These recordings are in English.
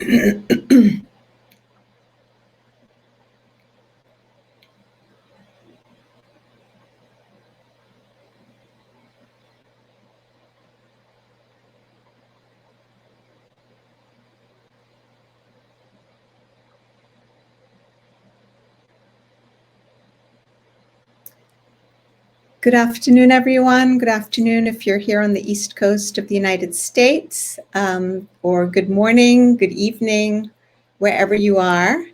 Good afternoon, everyone. Good afternoon if you're here on the East Coast of the United States, or good morning, good evening, wherever you are.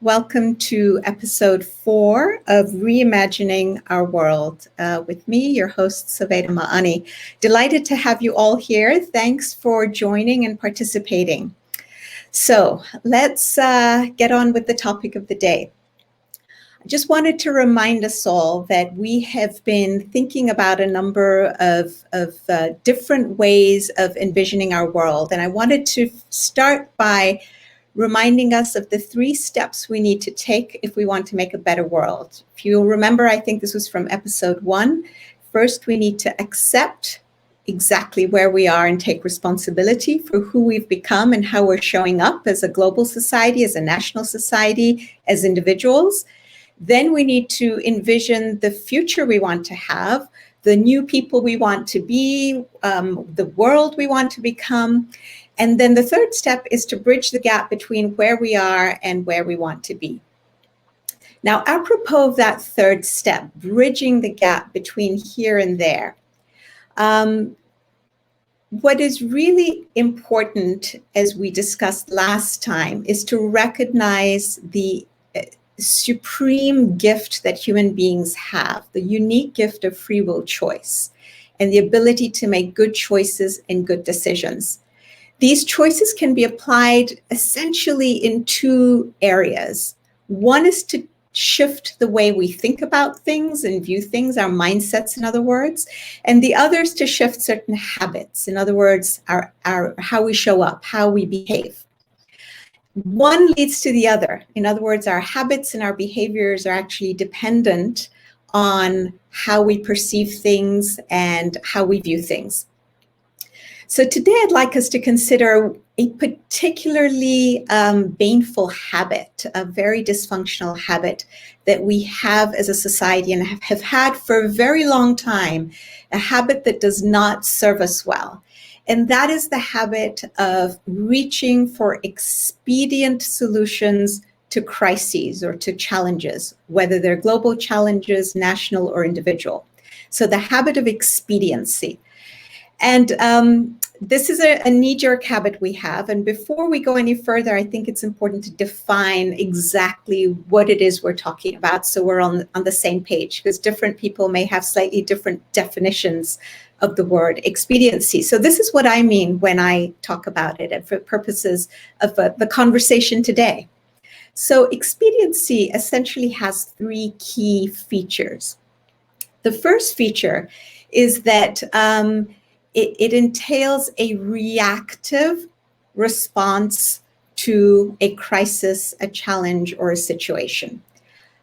Welcome to episode 4 of Reimagining Our World with me, your host, Saveda Ma'ani. Delighted to have you all here. Thanks for joining and participating. So let's get on with the topic of the day. I just wanted to remind us all that we have been thinking about a number of different ways of envisioning our world. And I wanted to start by reminding us of the 3 steps we need to take if we want to make a better world. If you'll remember, I think this was from episode 1. First, we need to accept exactly where we are and take responsibility for who we've become and how we're showing up as a global society, as a national society, as individuals. Then we need to envision the future we want to have, the new people we want to be, the world we want to become. And then the third step is to bridge the gap between where we are and where we want to be. Now, apropos of that third step, bridging the gap between here and there, what is really important, as we discussed last time, is to recognize the supreme gift that human beings have, the unique gift of free will choice and the ability to make good choices and good decisions. These choices can be applied essentially in 2 areas. One is to shift the way we think about things and view things, our mindsets, in other words, and the other is to shift certain habits, in other words, our how we show up, how we behave. One leads to the other. In other words, our habits and our behaviors are actually dependent on how we perceive things and how we view things. So today I'd like us to consider a particularly baneful habit, a very dysfunctional habit that we have as a society and have had for a very long time, a habit that does not serve us well. And that is the habit of reaching for expedient solutions to crises or to challenges, whether they're global challenges, national or individual. So the habit of expediency. And this is a knee-jerk habit we have. And before we go any further, I think it's important to define exactly what it is we're talking about so we're on the same page, because different people may have slightly different definitions of the word expediency. So this is what I mean when I talk about it and for purposes of the conversation today. So expediency essentially has 3 key features. The first feature is that it entails a reactive response to a crisis, a challenge, or a situation.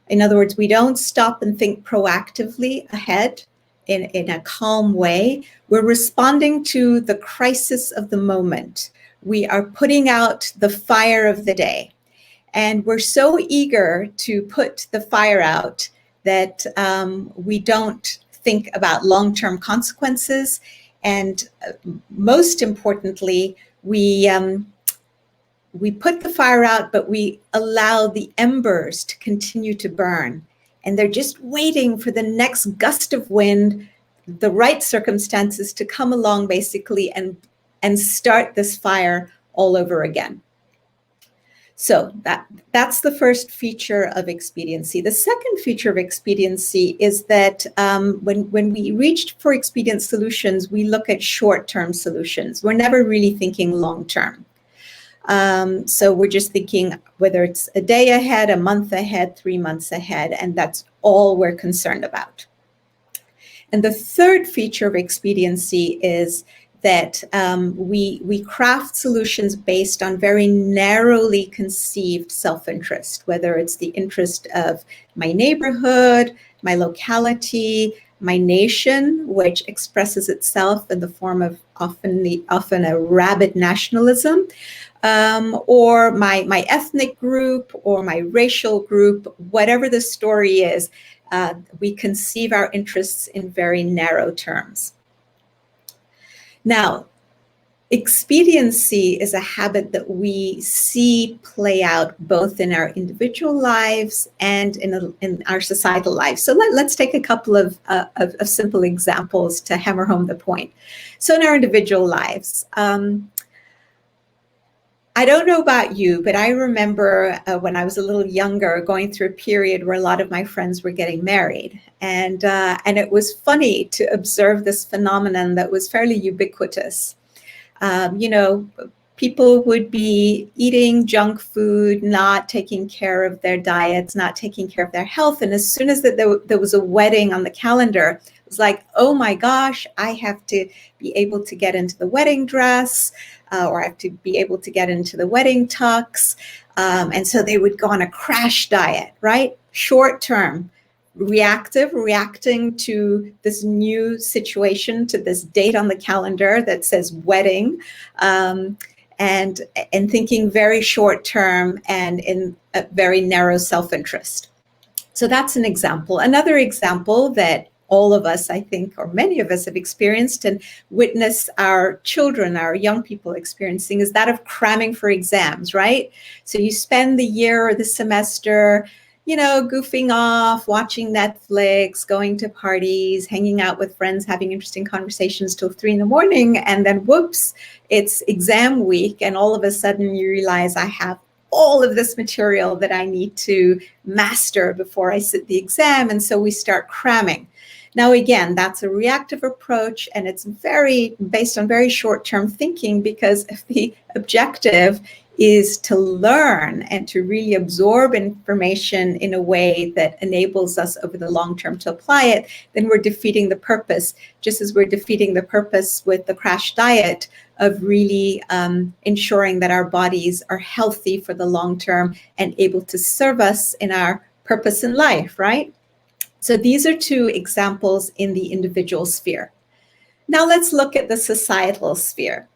In other words, we don't stop and think proactively ahead in a calm way. We're responding to the crisis of the moment. We are putting out the fire of the day. And we're so eager to put the fire out that we don't think about long-term consequences. And most importantly, we put the fire out, but we allow the embers to continue to burn. And they're just waiting for the next gust of wind, the right circumstances to come along, basically, and start this fire all over again. So that's the first feature of expediency. The second feature of expediency is that when we reach for expedient solutions, we look at short-term solutions. We're never really thinking long-term. So we're just thinking whether it's a day ahead, a month ahead, 3 months ahead, and that's all we're concerned about. And the third feature of expediency is that we craft solutions based on very narrowly conceived self-interest, whether it's the interest of my neighborhood, my locality, my nation, which expresses itself in the form of often a rabid nationalism, or my ethnic group or my racial group, whatever the story is, we conceive our interests in very narrow terms. Now, expediency is a habit that we see play out both in our individual lives and in our societal lives. So let's take a couple of simple examples to hammer home the point. So in our individual lives, I don't know about you, but I remember when I was a little younger going through a period where a lot of my friends were getting married. And it was funny to observe this phenomenon that was fairly ubiquitous. People would be eating junk food, not taking care of their diets, not taking care of their health. And as soon as there was a wedding on the calendar, it was like, oh my gosh, I have to be able to get into the wedding dress, or I have to be able to get into the wedding tux. And so they would go on a crash diet, right? Short term. Reactive, reacting to this new situation, to this date on the calendar that says wedding, and thinking very short term and in a very narrow self-interest. So that's an example. Another example that all of us, I think, or many of us have experienced and witness our children, our young people experiencing, is that of cramming for exams, right? So you spend the year or the semester goofing off, watching Netflix, going to parties, hanging out with friends, having interesting conversations till 3 a.m. And then whoops, it's exam week. And all of a sudden you realize I have all of this material that I need to master before I sit the exam. And so we start cramming. Now, again, that's a reactive approach, and it's very based on very short-term thinking, because if the objective is to learn and to really absorb information in a way that enables us over the long term to apply it, then we're defeating the purpose, just as we're defeating the purpose with the crash diet of really ensuring that our bodies are healthy for the long term and able to serve us in our purpose in life, right? So these are two examples in the individual sphere. Now let's look at the societal sphere.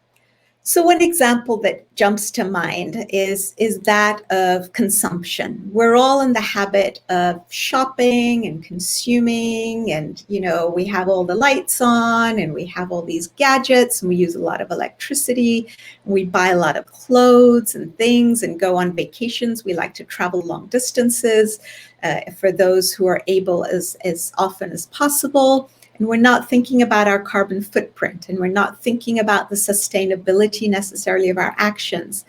So one example that jumps to mind is that of consumption. We're all in the habit of shopping and consuming, and we have all the lights on and we have all these gadgets and we use a lot of electricity and we buy a lot of clothes and things and go on vacations. We like to travel long distances for those who are able as often as possible. And we're not thinking about our carbon footprint, and we're not thinking about the sustainability necessarily of our actions.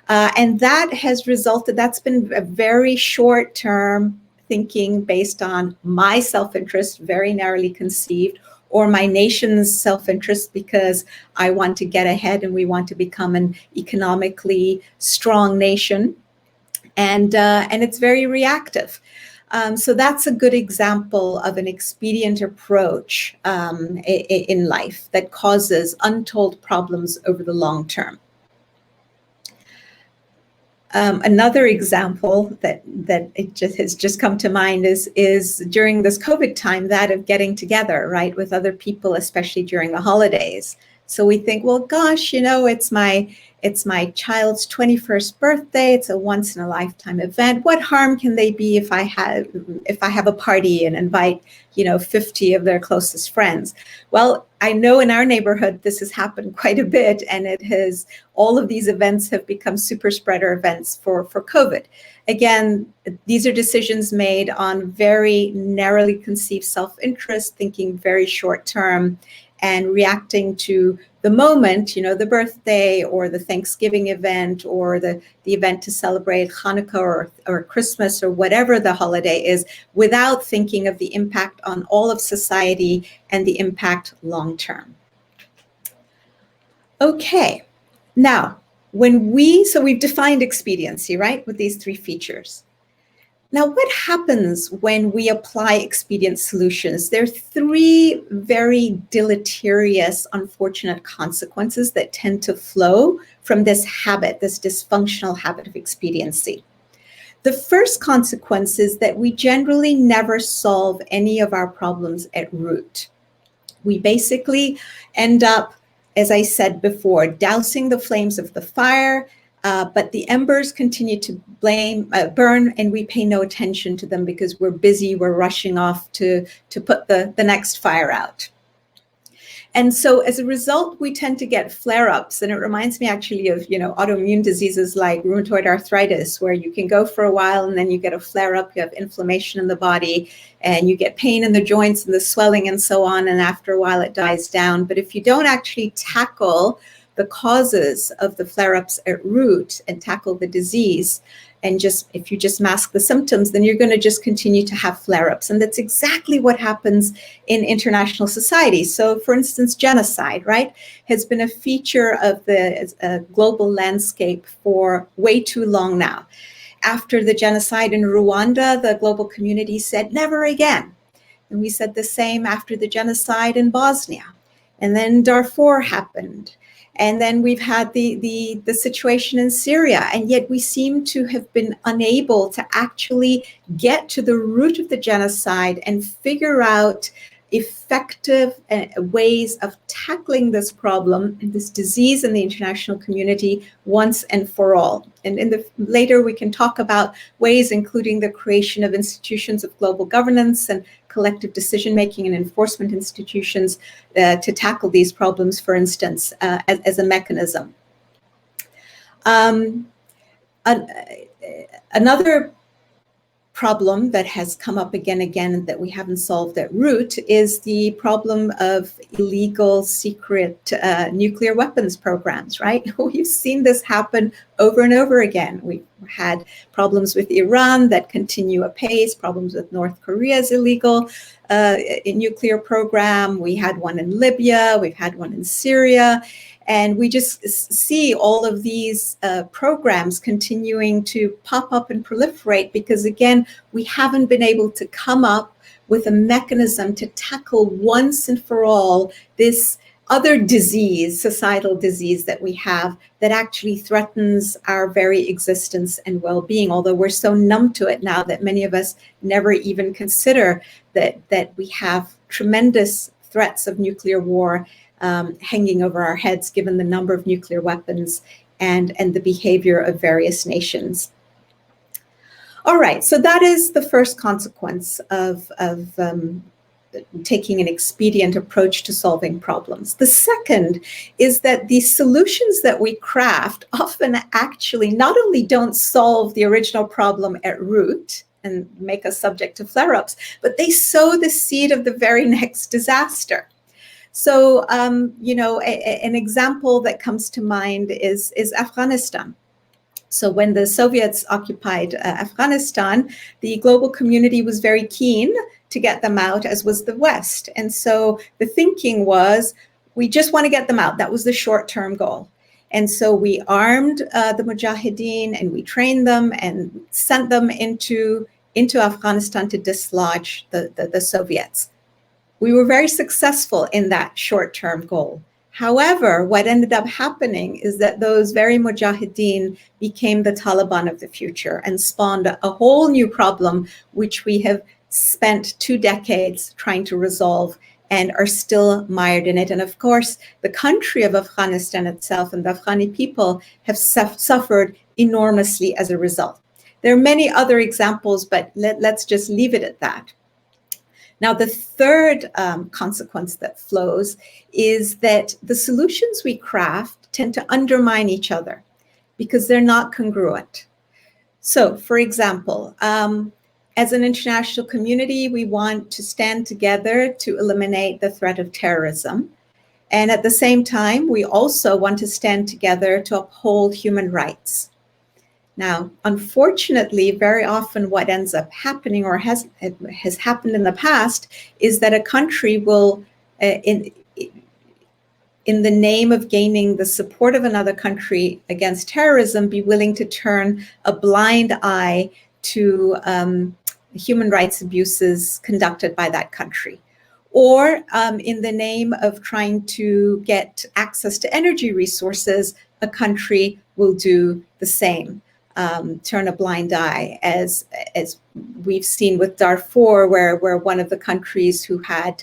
And that has resulted, that's been a very short-term thinking based on my self-interest, very narrowly conceived, or my nation's self-interest because I want to get ahead and we want to become an economically strong nation. And it's very reactive. So that's a good example of an expedient approach in life that causes untold problems over the long term. Another example that has just come to mind is during this COVID time, that of getting together, right, with other people, especially during the holidays. So we think, well, gosh, it's my child's 21st birthday. It's a once in a lifetime event. What harm can they be if I have a party and invite, 50 of their closest friends? Well, I know in our neighborhood, this has happened quite a bit, and all of these events have become super spreader events for COVID. Again, these are decisions made on very narrowly conceived self-interest, thinking very short term, and reacting to the moment, the birthday or the Thanksgiving event or the event to celebrate Hanukkah or Christmas or whatever the holiday is, without thinking of the impact on all of society and the impact long term. Okay, now so we've defined expediency, right, with these three features. Now, what happens when we apply expedient solutions? There are three very deleterious, unfortunate consequences that tend to flow from this habit, this dysfunctional habit of expediency. The first consequence is that we generally never solve any of our problems at root. We basically end up as I said before, dousing the flames of the fire, but the embers continue to burn, and we pay no attention to them because we're busy, we're rushing off to put the next fire out. And so as a result, we tend to get flare-ups. And it reminds me actually of, autoimmune diseases like rheumatoid arthritis, where you can go for a while and then you get a flare-up, you have inflammation in the body, and you get pain in the joints and the swelling and so on. And after a while, it dies down. But if you don't actually tackle the causes of the flare-ups at root and tackle the disease, and if you just mask the symptoms, then you're going to just continue to have flare-ups. And that's exactly what happens in international society. So for instance, genocide, right, has been a feature of the global landscape for way too long now. After the genocide in Rwanda, the global community said, never again. And we said the same after the genocide in Bosnia. And then Darfur happened. And then we've had the situation in Syria, and yet we seem to have been unable to actually get to the root of the genocide and figure out effective ways of tackling this problem, this disease in the international community once and for all. And later we can talk about ways, including the creation of institutions of global governance and collective decision-making and enforcement institutions to tackle these problems, for instance, as a mechanism. Another problem that has come up again that we haven't solved at root is the problem of illegal secret nuclear weapons programs, right? We've seen this happen over and over again. We've had problems with Iran that continue apace, problems with North Korea's illegal nuclear program. We had one in Libya, we've had one in Syria. And we just see all of these programs continuing to pop up and proliferate because, again, we haven't been able to come up with a mechanism to tackle once and for all this other disease, societal disease that we have that actually threatens our very existence and well-being, although we're so numb to it now that many of us never even consider that we have tremendous threats of nuclear war hanging over our heads, given the number of nuclear weapons and the behavior of various nations. All right, so that is the first consequence of taking an expedient approach to solving problems. The second is that the solutions that we craft often actually not only don't solve the original problem at root and make us subject to flare-ups, but they sow the seed of the very next disaster. So, an example that comes to mind is Afghanistan. So when the Soviets occupied Afghanistan, the global community was very keen to get them out, as was the West. And so the thinking was, we just want to get them out. That was the short-term goal. And so we armed the Mujahideen and we trained them and sent them into Afghanistan to dislodge the Soviets. We were very successful in that short-term goal. However, what ended up happening is that those very Mujahideen became the Taliban of the future and spawned a whole new problem, which we have spent 2 decades trying to resolve and are still mired in it. And of course, the country of Afghanistan itself and the Afghani people have suffered enormously as a result. There are many other examples, but let's just leave it at that. Now, the third consequence that flows is that the solutions we craft tend to undermine each other because they're not congruent. So, for example, as an international community, we want to stand together to eliminate the threat of terrorism. And at the same time, we also want to stand together to uphold human rights. Now, unfortunately, very often what ends up happening or has happened in the past is that a country will, in the name of gaining the support of another country against terrorism, be willing to turn a blind eye to human rights abuses conducted by that country. Or in the name of trying to get access to energy resources, a country will do the same. Turn a blind eye, as we've seen with Darfur, where one of the countries who had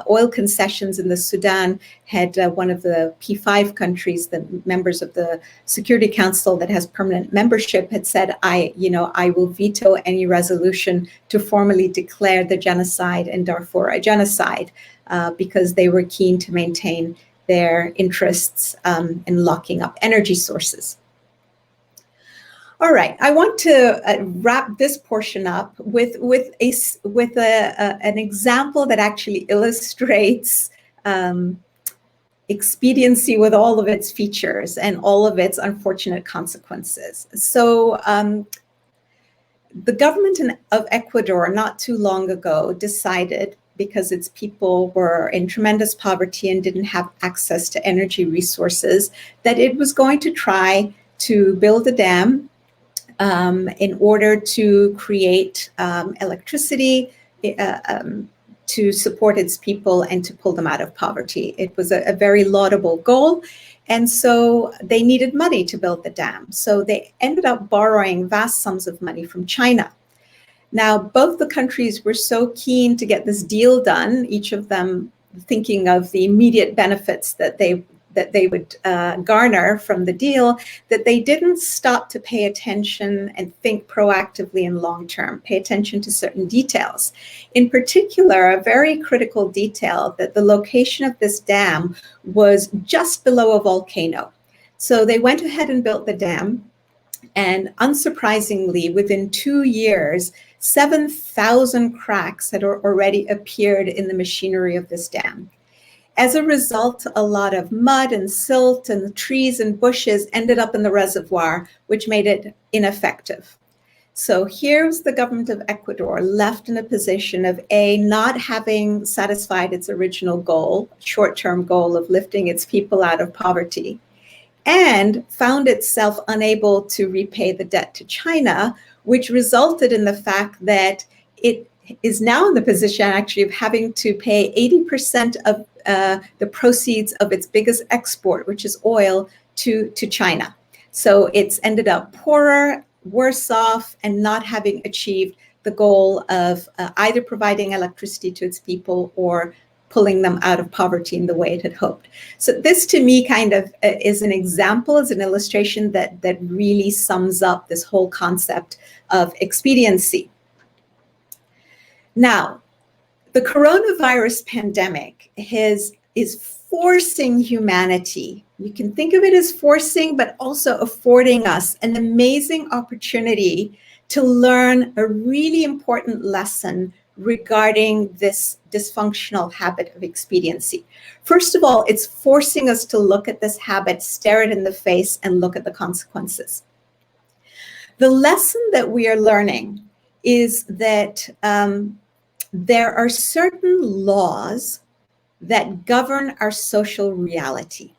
oil concessions in the Sudan had one of the P5 countries, the members of the Security Council that has permanent membership, had said, I will veto any resolution to formally declare the genocide in Darfur a genocide, because they were keen to maintain their interests in locking up energy sources. All right, I want to wrap this portion up with an example that actually illustrates expediency with all of its features and all of its unfortunate consequences. So the government of Ecuador not too long ago decided, because its people were in tremendous poverty and didn't have access to energy resources, that it was going to try to build a dam in order to create electricity to support its people and to pull them out of poverty. It was a very laudable goal. And so they needed money to build the dam. So they ended up borrowing vast sums of money from China. Now, both the countries were so keen to get this deal done, each of them thinking of the immediate benefits that they would garner from the deal, that they didn't stop to pay attention and think proactively and long-term, pay attention to certain details. In particular, a very critical detail, that the location of this dam was just below a volcano. So they went ahead and built the dam, and unsurprisingly, within 2 years, 7,000 cracks had already appeared in the machinery of this dam. As a result, a lot of mud and silt and the trees and bushes ended up in the reservoir, which made it ineffective. So here's the government of Ecuador left in a position of not having satisfied its original goal, short-term goal of lifting its people out of poverty, and found itself unable to repay the debt to China, which resulted in the fact that it is now in the position actually of having to pay 80% of the proceeds of its biggest export, which is oil, to China. So it's ended up poorer, worse off, and not having achieved the goal of either providing electricity to its people or pulling them out of poverty in the way it had hoped. So this, to me, kind of is an example, is an illustration that really sums up this whole concept of expediency. Now, the coronavirus pandemic is forcing humanity. You can think of it as forcing, but also affording us an amazing opportunity to learn a really important lesson regarding this dysfunctional habit of expediency. First of all, it's forcing us to look at this habit, stare it in the face, and look at the consequences. The lesson that we are learning is that there are certain laws that govern our social reality.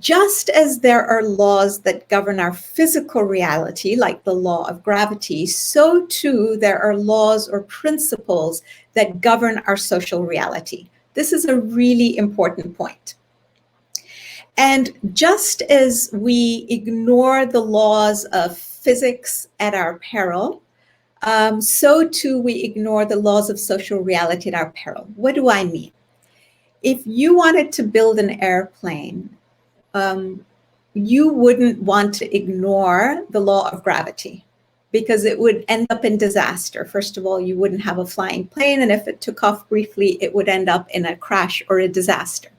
Just as there are laws that govern our physical reality, like the law of gravity, so too there are laws or principles that govern our social reality. This is a really important point. And just as we ignore the laws of physics at our peril, so too we ignore the laws of social reality at our peril. What do I mean? If you wanted to build an airplane, you wouldn't want to ignore the law of gravity, because it would end up in disaster. First of all, you wouldn't have a flying plane, and if it took off briefly, it would end up in a crash or a disaster.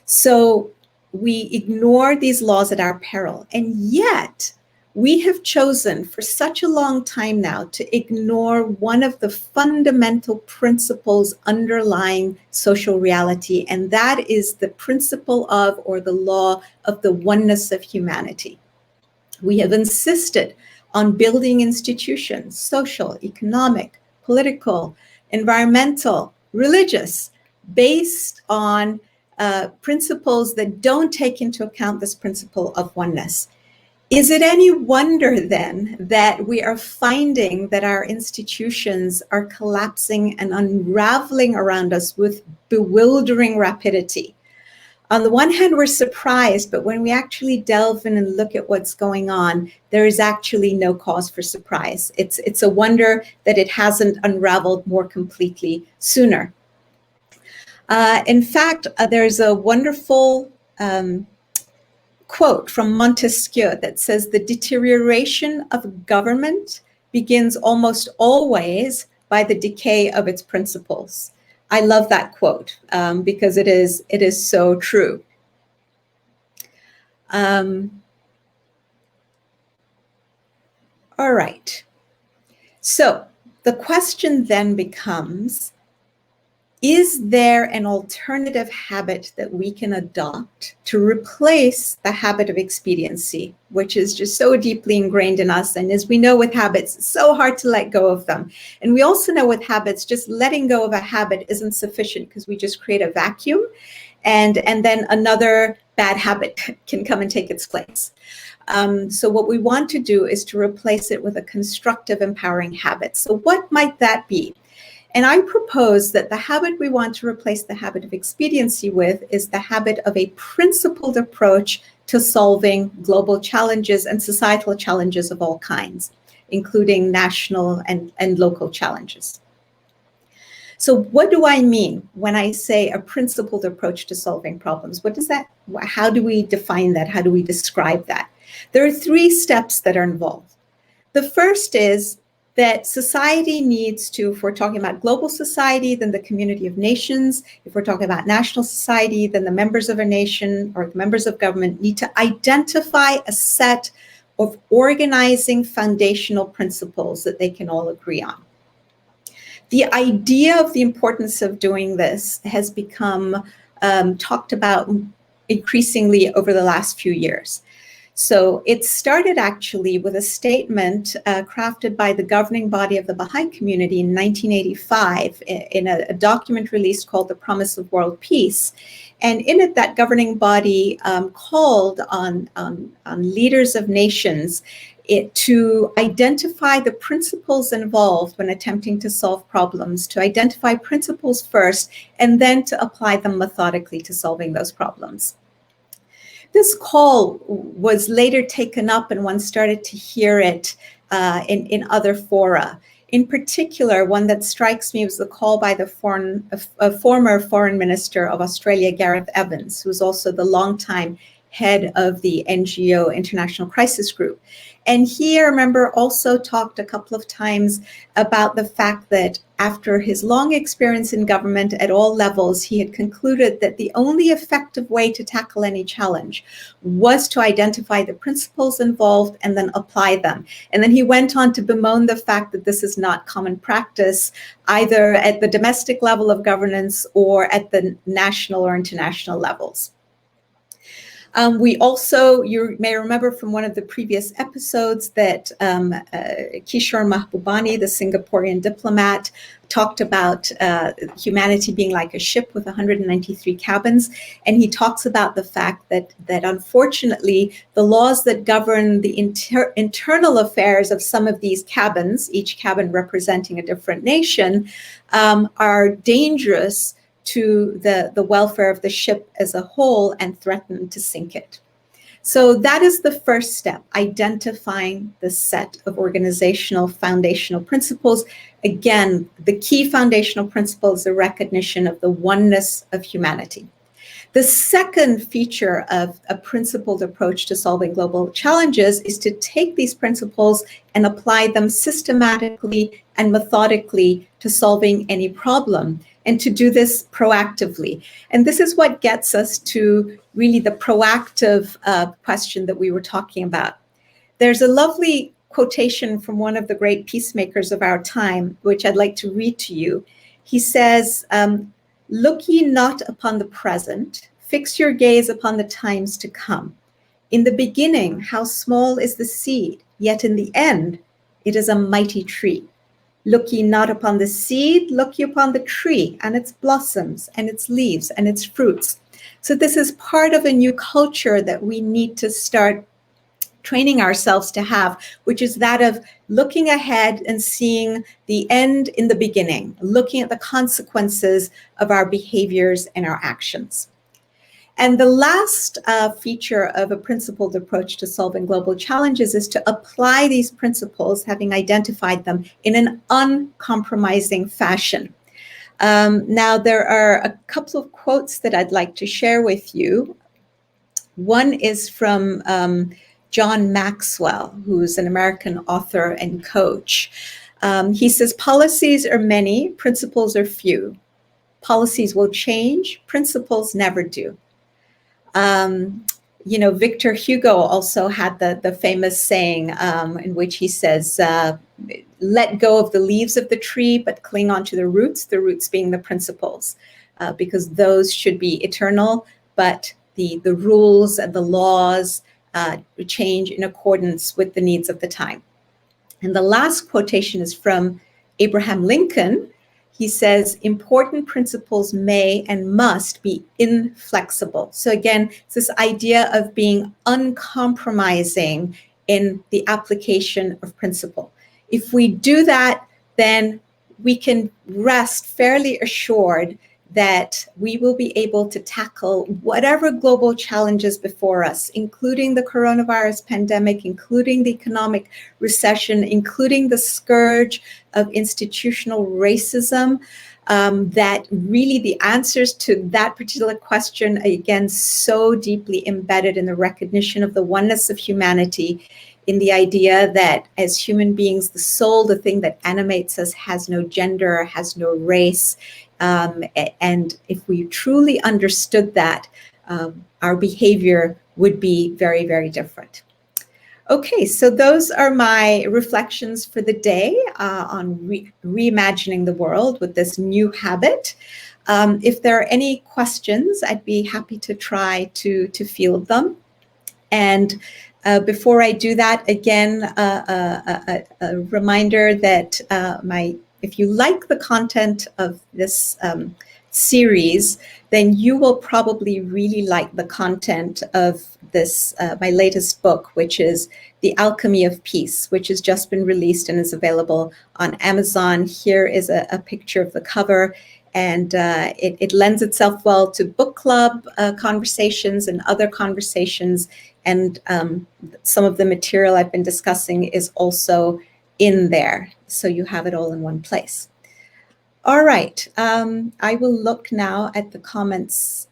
So we ignore these laws at our peril, and yet we have chosen for such a long time now to ignore one of the fundamental principles underlying social reality, and that is the principle of, or the law of, the oneness of humanity. We have insisted on building institutions, social, economic, political, environmental, religious, based on principles that don't take into account this principle of oneness. Is it any wonder then that we are finding that our institutions are collapsing and unraveling around us with bewildering rapidity? On the one hand, we're surprised, but when we actually delve in and look at what's going on, there is actually no cause for surprise. It's a wonder that it hasn't unraveled more completely sooner. In fact, there's a wonderful quote from Montesquieu that says, "The deterioration of government begins almost always by the decay of its principles." I love that quote because it is so true. All right. So the question then becomes, is there an alternative habit that we can adopt to replace the habit of expediency, which is just so deeply ingrained in us? And as we know with habits, it's so hard to let go of them. And we also know with habits, just letting go of a habit isn't sufficient because we just create a vacuum and then another bad habit can come and take its place. So what we want to do is to replace it with a constructive, empowering habit. So what might that be? And I propose that the habit we want to replace the habit of expediency with is the habit of a principled approach to solving global challenges and societal challenges of all kinds, including national and local challenges. So what do I mean when I say a principled approach to solving problems? What does that, how do we define that? How do we describe that? There are 3 steps that are involved. The first is that society needs to, if we're talking about global society, then the community of nations. If we're talking about national society, then the members of a nation or the members of government need to identify a set of organizing foundational principles that they can all agree on. The idea of the importance of doing this has become talked about increasingly over the last few years. So it started actually with a statement crafted by the governing body of the Baha'i community in 1985 in a document released called The Promise of World Peace. And in it, that governing body called on leaders of nations to identify the principles involved when attempting to solve problems, to identify principles first, and then to apply them methodically to solving those problems. This call was later taken up and one started to hear it in other fora. In particular, one that strikes me was the call by the former Foreign Minister of Australia, Gareth Evans, who's also the longtime head of the NGO International Crisis Group. And he, I remember, also talked a couple of times about the fact that after his long experience in government at all levels, he had concluded that the only effective way to tackle any challenge was to identify the principles involved and then apply them. And then he went on to bemoan the fact that this is not common practice, either at the domestic level of governance or at the national or international levels. We also, you may remember from one of the previous episodes that Kishore Mahbubani, the Singaporean diplomat, talked about humanity being like a ship with 193 cabins. And he talks about the fact that unfortunately, the laws that govern the internal affairs of some of these cabins, each cabin representing a different nation, are dangerous to the welfare of the ship as a whole and threaten to sink it. So that is the first step, identifying the set of organizational foundational principles. Again, the key foundational principle is the recognition of the oneness of humanity. The second feature of a principled approach to solving global challenges is to take these principles and apply them systematically and methodically to solving any problem, and to do this proactively. And this is what gets us to really the proactive question that we were talking about. There's a lovely quotation from one of the great peacemakers of our time, which I'd like to read to you. He says, "Look ye not upon the present, fix your gaze upon the times to come. In the beginning, how small is the seed, yet in the end, it is a mighty tree. Look ye not upon the seed, look ye upon the tree and its blossoms and its leaves and its fruits." So this is part of a new culture that we need to start training ourselves to have, which is that of looking ahead and seeing the end in the beginning, looking at the consequences of our behaviors and our actions. And the last feature of a principled approach to solving global challenges is to apply these principles, having identified them, in an uncompromising fashion. Now, there are a couple of quotes that I'd like to share with you. One is from John Maxwell, who's an American author and coach. He says, policies are many, principles are few. Policies will change, principles never do. Victor Hugo also had the famous saying in which he says, let go of the leaves of the tree, but cling on to the roots being the principles, because those should be eternal, but the rules and the laws change in accordance with the needs of the time. And the last quotation is from Abraham Lincoln. He says, important principles may and must be inflexible. So again, it's this idea of being uncompromising in the application of principle. If we do that, then we can rest fairly assured that we will be able to tackle whatever global challenges before us, including the coronavirus pandemic, including the economic recession, including the scourge of institutional racism, that really the answers to that particular question, again, so deeply embedded in the recognition of the oneness of humanity, in the idea that as human beings, the soul, the thing that animates us, has no gender, has no race. And if we truly understood that, our behavior would be very, very different. Okay, so those are my reflections for the day on reimagining the world with this new habit. If there are any questions, I'd be happy to try to field them. And before I do that, again, a reminder that if you like the content of this series, then you will probably really like the content of this, my latest book, which is The Alchemy of Peace, which has just been released and is available on Amazon. Here is a picture of the cover, and it lends itself well to book club conversations and other conversations. And some of the material I've been discussing is also in there. So you have it all in one place. All right, I will look now at the comments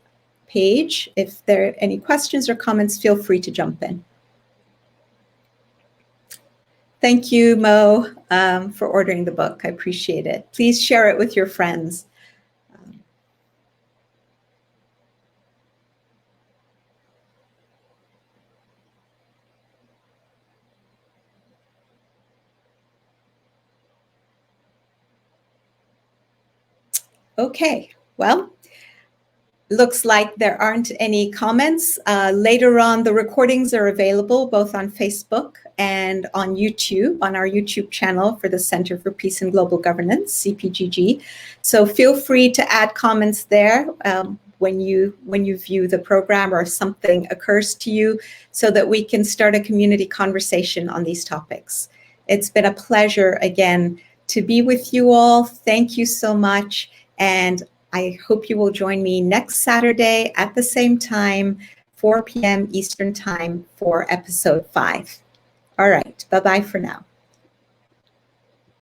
page. If there are any questions or comments, feel free to jump in. Thank you, Mo, for ordering the book. I appreciate it. Please share it with your friends. Okay, well, looks like there aren't any comments. Later on, the recordings are available both on Facebook and on YouTube, on our YouTube channel for the Center for Peace and Global Governance, CPGG. So feel free to add comments there when you view the program or something occurs to you, so that we can start a community conversation on these topics. It's been a pleasure again to be with you all. Thank you so much. And I hope you will join me next Saturday at the same time, 4 p.m. Eastern Time, for episode 5. All right, bye-bye for now.